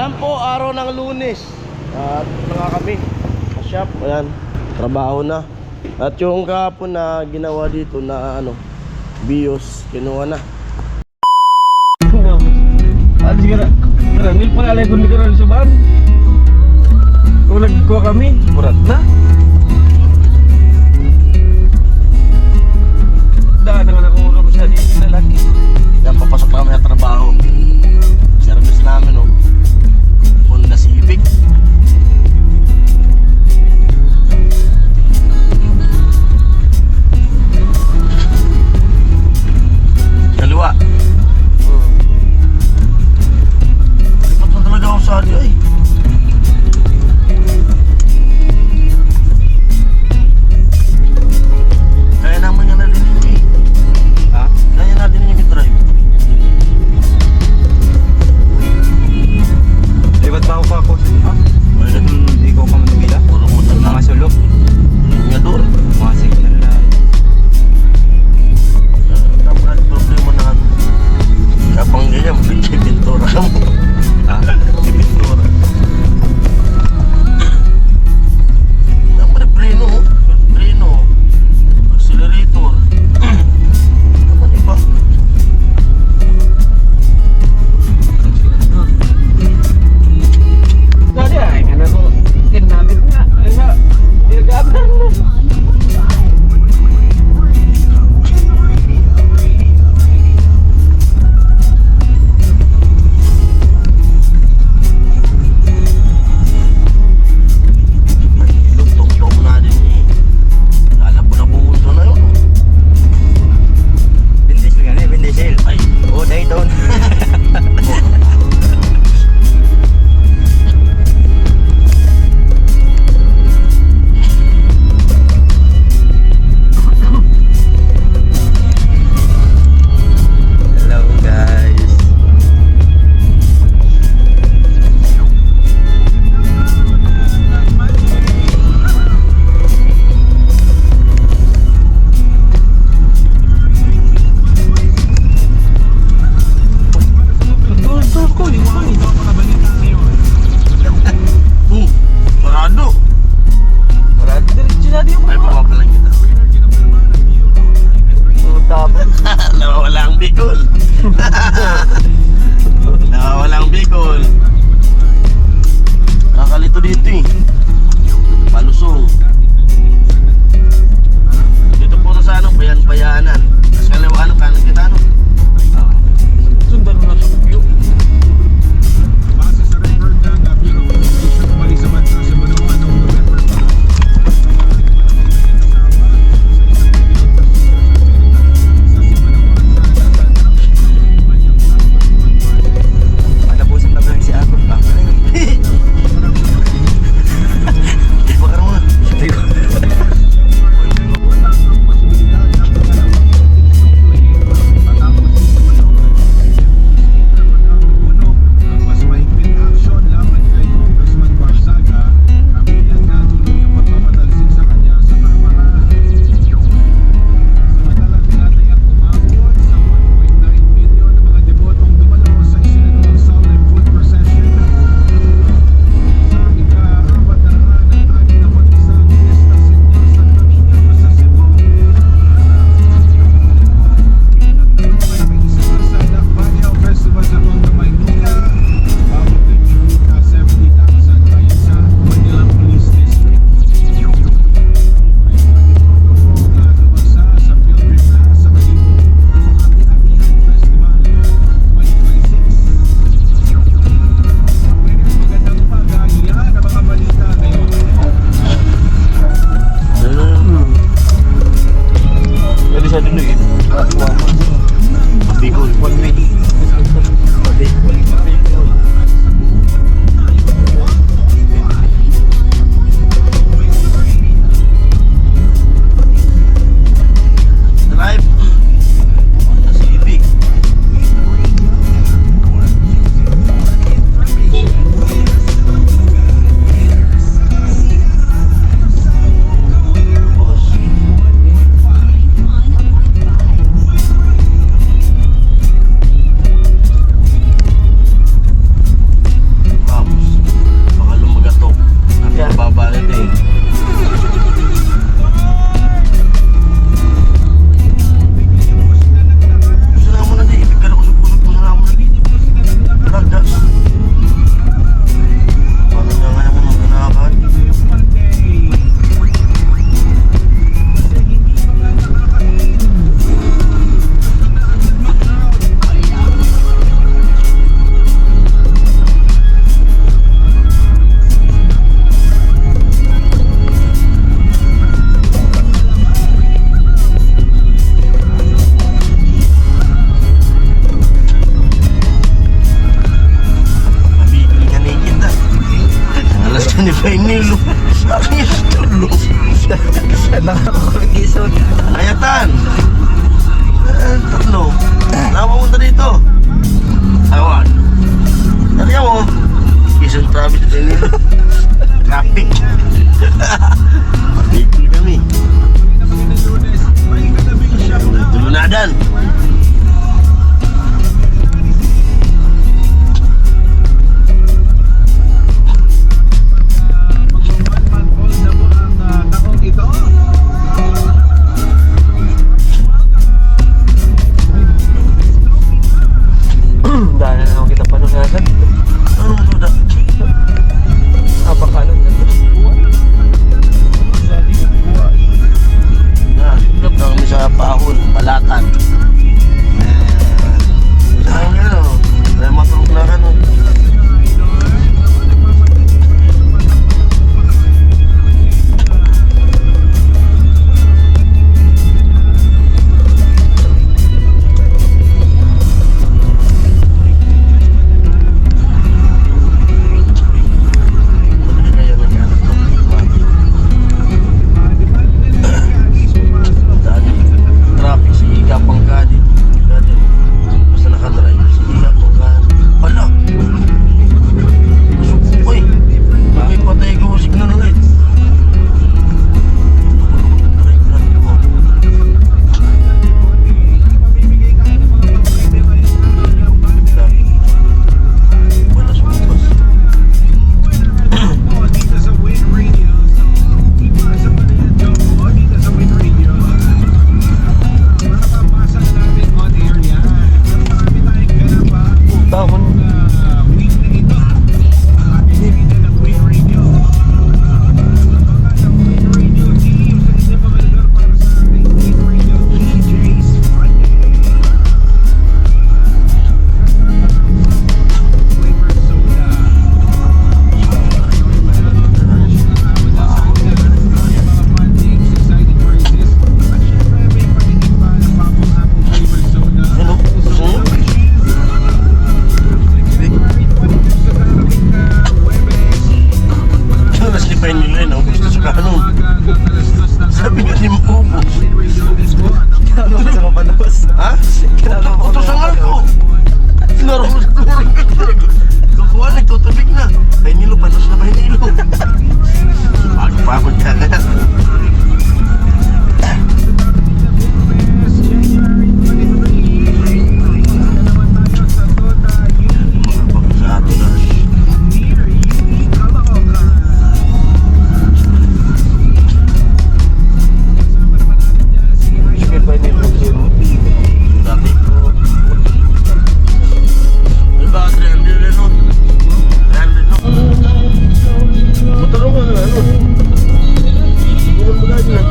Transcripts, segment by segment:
Ayan po, araw ng Lunes. At nga kami sa shop. Ayan, trabaho na. At yung kahapon na ginawa dito na BIOS, kinuha na. At sigara, nil pala alay kung di ka rin subaan. Kung nagkuha kami, murat na. Dahil naman ako ulo ko sa dito na laki. Yan, papasok na kami sa trabaho. Service namin, Honda Civic. Kaliwa. Lipat na talaga ako sa ano eh. Kaya naman yan na din yun eh. Ha? Kaya natin yung drive. ni Painilo. Sabi niya tulog. Sana ako gisod. Ayatan. Tatlo. Nakapunta dito. Awan. Tariya mo. Quezon Province ni Painilo. Traffic. Pagkikil kami. Tulunadan. Dahil na naman kita panunasan. Anong suda? Apakalan na ito. Tulog na kami sa pahon, balatan. Saan nga no? Dahil matulog na ka no? Traffic si Iga Pangkadi. Basta nakadrive si Iga Pangkadi. Wala. Uy, may patay ko signal ulit. Wala sumubas. Tahon. Ano? Gusto mo? Alas ni Painilo yun, gusto sa kanon. Sabi nga ni maubos. Ano ba sa mapanos? Ha? Utos ang ako. Naroon sa turing. Kukuha, nagtutubig na. Painilo, panos na Painilo. Bago pa ako dyan. Sa ato na. Sige pa ni Lugin. Dati. Diba, 300 no? 300 no? Matulong ka na, ano? Bukan ba na dyan?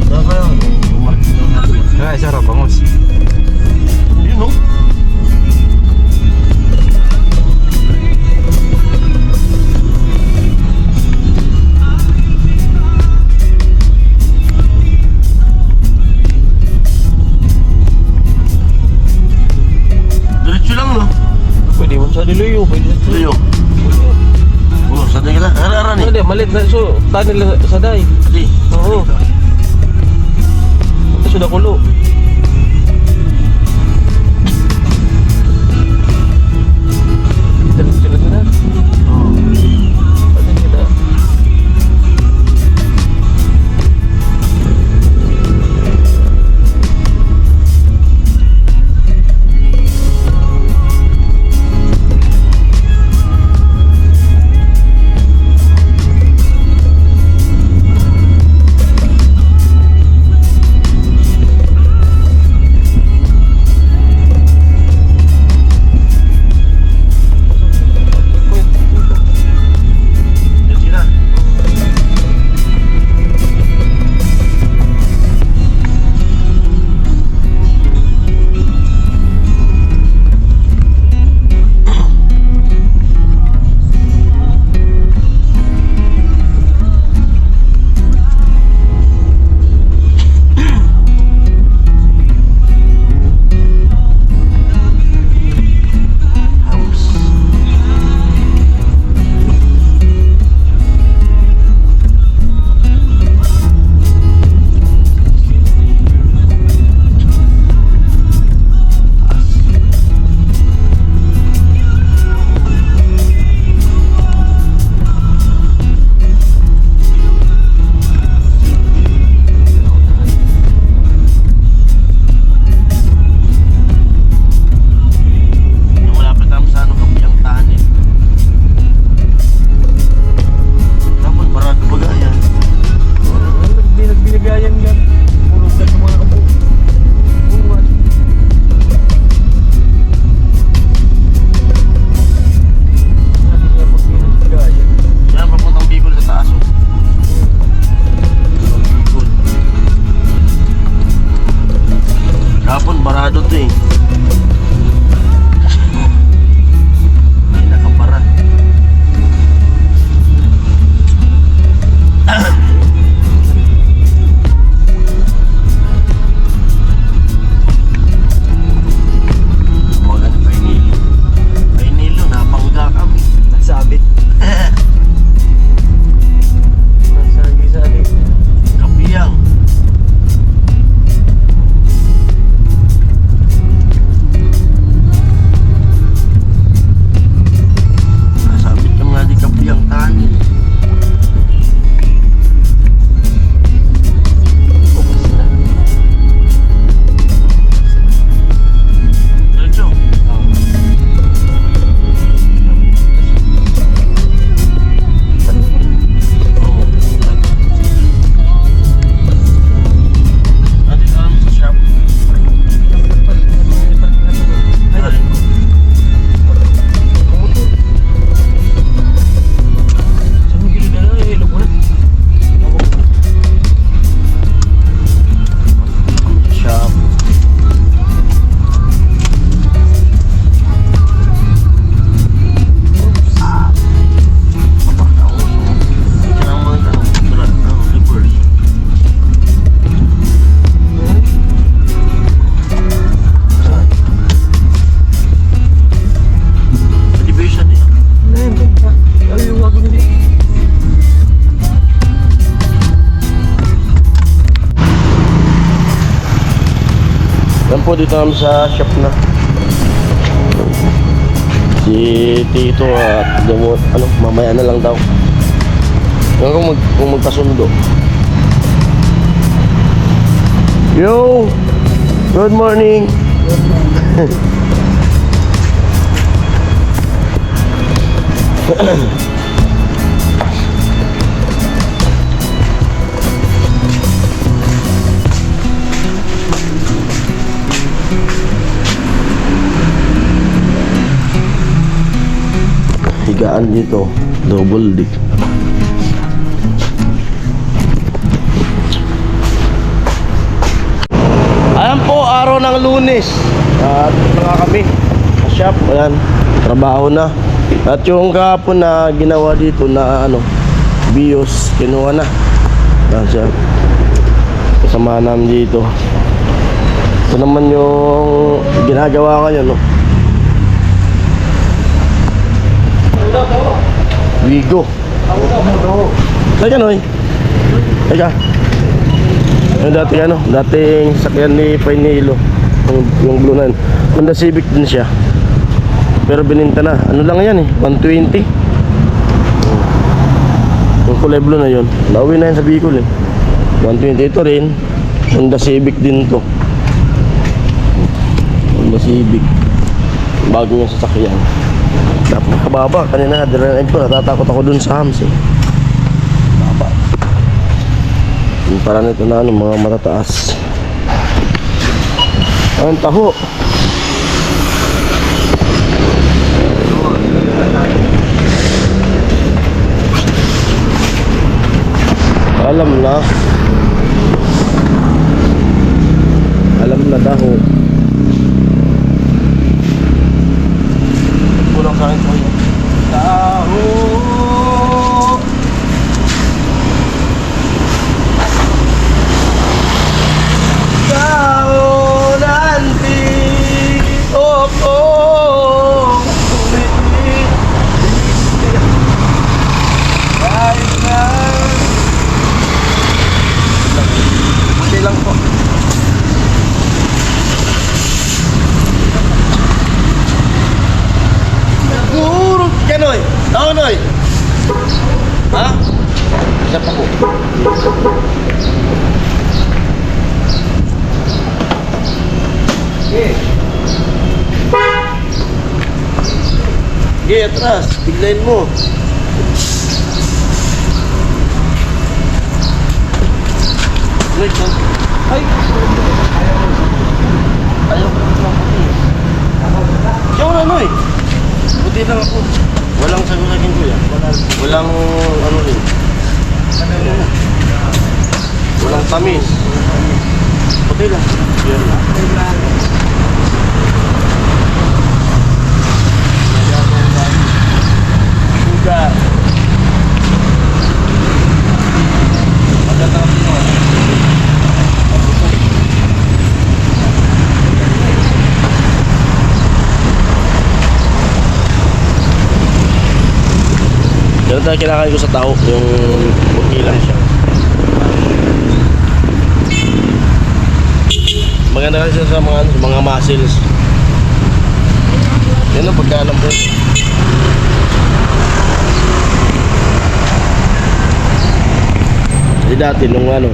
Baka yun. Ay, sarap bangus. Yun no? Diretso lang no? Pwede mo sa diluyo. Pwede sa Tuyo. Oh, saan kita? Ara-ara ni? Hindi, malit na. So, tanil sa day. Di. Oo. Ito sudah kulo. Sila sila. Oh. Pwede kita. Yan po, dito namin sa shop na. Si Tito at Demo, ano, mamaya na lang daw. Kung magpasundo. Yo! Good morning! Higaan dito, double deck. Ayan po, araw ng Lunes. At mga kami sa shop, ayan, trabaho na. At yung kahapon na ginawa dito na ano, BIOS, kinuha na. Ayan siya. Kasama namin dito. Ito naman yung ginagawa ngayon, no? Wigo. Teka, Noy. Teka. Yung dati ano, dating sakyan ni Painilo. Yung blue na yun. Honda Civic din siya. Pero bininta na. Ano lang yan eh, 120. Yung kulay blue na yun. Nauwi na yan sa Bicol eh. 120 ito rin. Honda Civic din to. Honda Civic. Bago yung sasakyan. Napakababa. Kanina adrenaline ko. Natatakot ako dun sa hams eh. Baba. Yung para nito na ano, mga matataas. Ang taho. Alam na. Alam na taho. Kulang sa akin ko yun. Taho. Taho nanti. Oh. Kahit na. Buti lang po. Gurog ka, Noy. Ako, Noy. Ha? Isa pa po. Okay. Okay, atras. Biglayin mo. Noy, ay! Ayaw ko na puti. Siya wala, Noy. Puti lang ako. Walang sagusakin ko yan. Walang ano rin. Walang tamis. Puti lang. Yan lang. Sugar. Maganda kasi naman. Ganun tayo kinakain ko sa tao, yung puti lang siya. Maganda kasi sa mga muscles. Yan ang pagkaalam ko. Kasi dati nung ano,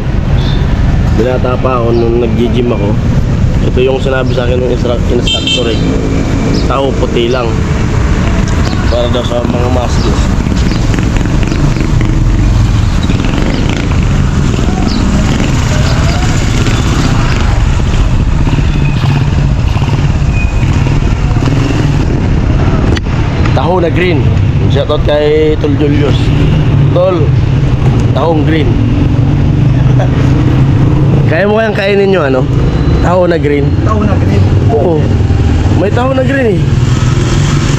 binata pa ako nung nag-gym ako. Ito yung sinabi sa akin ng instructor eh. Tao puti lang. Para daw sa mga muscles. Taho na green. Shoutout kay Tol Julius. Tol, tahong green. Kaya mo kayang kainin nyo ano? Taho na green. Taon na green. Oo. May taho na green eh.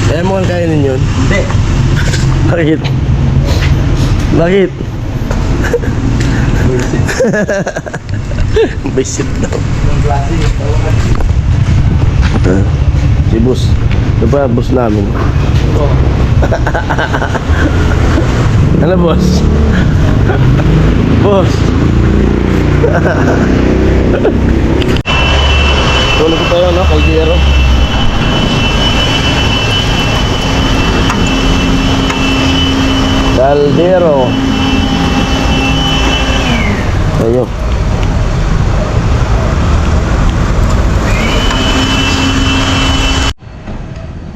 Kaya mo kayang kainin yun? Hindi. Bakit? Bakit? Visit daw. Yung klase. Si boss. Ito pa boss namin. Ano boss? Boss. Tulog Caldero. Ayun.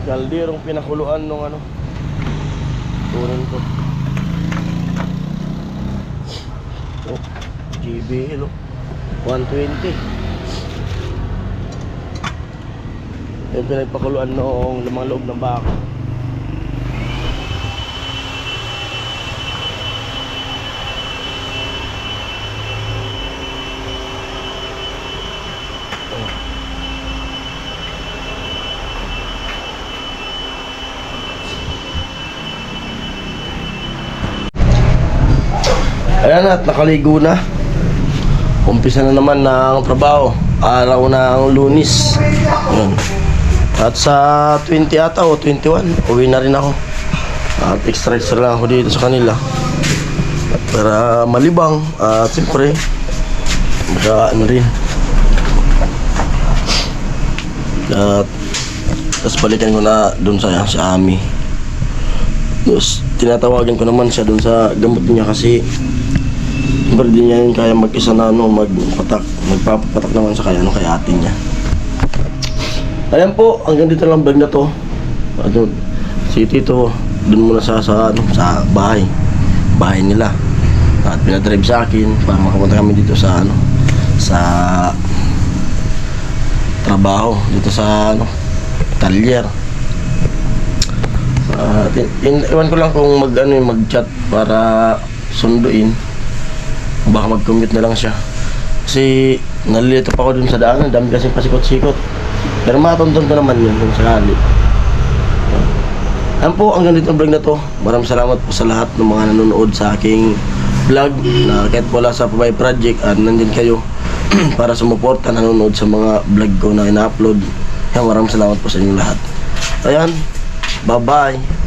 Kalderong pinakuluan nung ano. Turin ko. Oh, GBL oh. 120. Yung pinagpakuluan noong lamang loob ng baka. Ayan at nakaligo na. Umpisa na naman ng trabaho. Araw ng Lunes. Ayan. At sa 20 ata o 21, uwi na rin ako. At extra lang ako dito sa kanila. Para malibang. At siyempre, ano rin. At tapos balikan ko na dun sa Ami. Tapos tinatawagan ko naman siya dun sa gamot niya kasi siyempre di niya yun kaya mag-isa na magpapatak naman sa kaya kay ate niya. Ayan po, hanggang dito lang vlog na to. Ano, si Tito dun muna sa bahay nila. At pinadrive sa akin para makapunta kami dito sa sa trabaho dito sa talyer. Iwan ko lang kung mag-chat para sunduin. Baka mag-commute na lang siya. Kasi nalilito pa ako dun sa daanan, dami kasi pasikot-sikot. Pero matuntun ko naman yun kung sakali. Ayan po, hanggang dito ang vlog na to. Maraming salamat po sa lahat ng mga nanonood sa aking vlog na kahit wala sa Pabay Project at nandyan kayo para sumuporta, nanonood sa mga vlog ko na ina-upload. Ayan, maraming salamat po sa inyo lahat. Ayan, bye-bye.